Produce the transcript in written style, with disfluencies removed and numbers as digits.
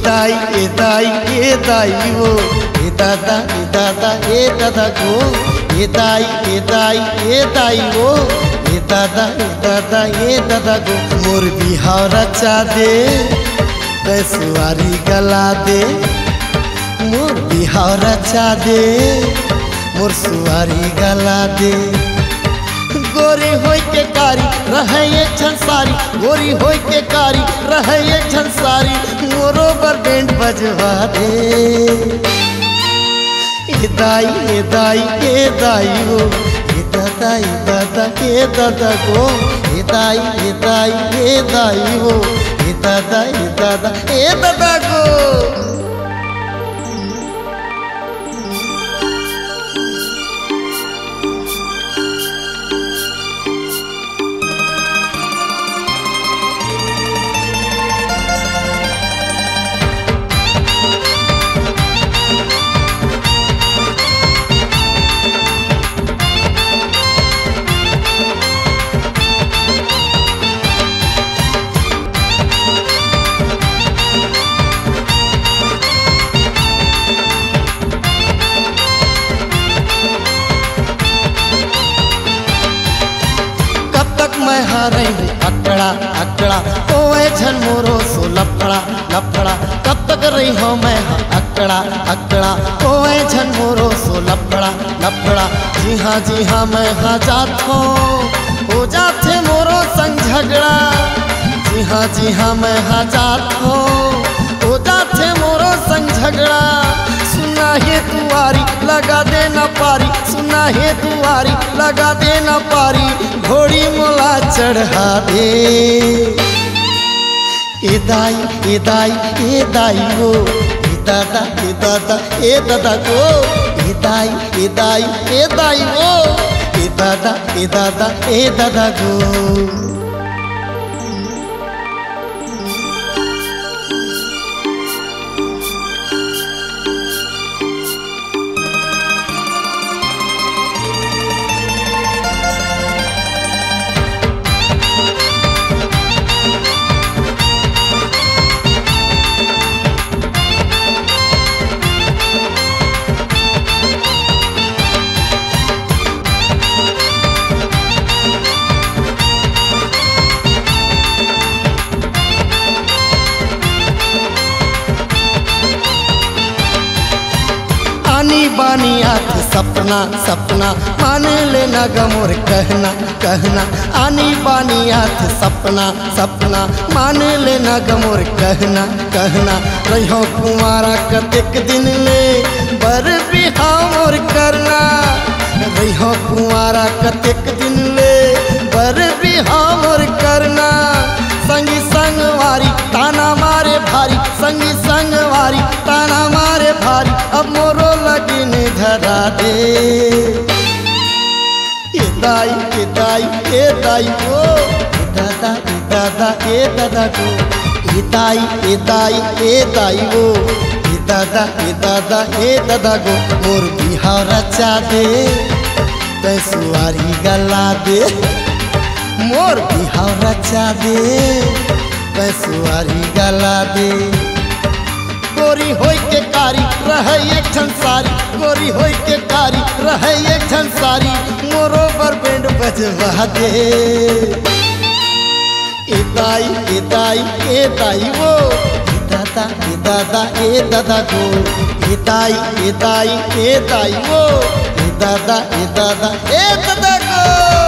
ए दाई वो ए दादा गो ए दाई वो ए दादा गो मोर बिहाव रचा दे पैसुआरी गला दे मोर बिहाव रचा दे मोर सुआरी गला दे गोरी होई के कारी रहे ये छंसारी गोरी होई के कारी रहे ये छंसारी मोरो पर बैंड बजवा दे ए दाई वो ए दादा गो ए दाई वो ए दादा गो। मैं हारे अकड़ा अकड़ा ओए झन मोरो सो लफड़ा कब तक रही हो मैं अकड़ा ओए झन मोरो सो लफड़ा जी हाँ मैं हाँ जात हो जाते मोरो संग झगड़ा जी हाँ मैं हाँ जात हो जाते मोरो संग झगड़ा सुना है दुआरी लगा देना पारी सुना है दुआरी लगा देना पारी घोड़ी मोला चढ़ा दे ए दाई वो ए दादा गो ए दाई वो ए दादा गो। आनी बानी आथ सपना मान लेना गमोर कहना आनी बानी आथ सपना मान लेना गमोर कहना रहो कुमारा कतेक दिन ले बर बिहाव करना रहो कुमारा कतेक दिन ले बर बिहाव करना संगी संगवारी ताना मारे भारी संगी संगवारी ताना मारे भारी अब मोरो लगिन धरा दे ए दाई वो ए दादा गो ए दाई वो ए दादा गो मोर बिहाव रचा दे पैसुआरी गला दे मोर बिहाव रचा दे पैसुआरी गला दे गोरी होई के कारी रहे एक छंसारी गोरी होई के कारी रहे एक छंसारी मोरो पर बैंड बजवा दे ए दाई वो ए दादा गो ए दाई वो ए दादा गो।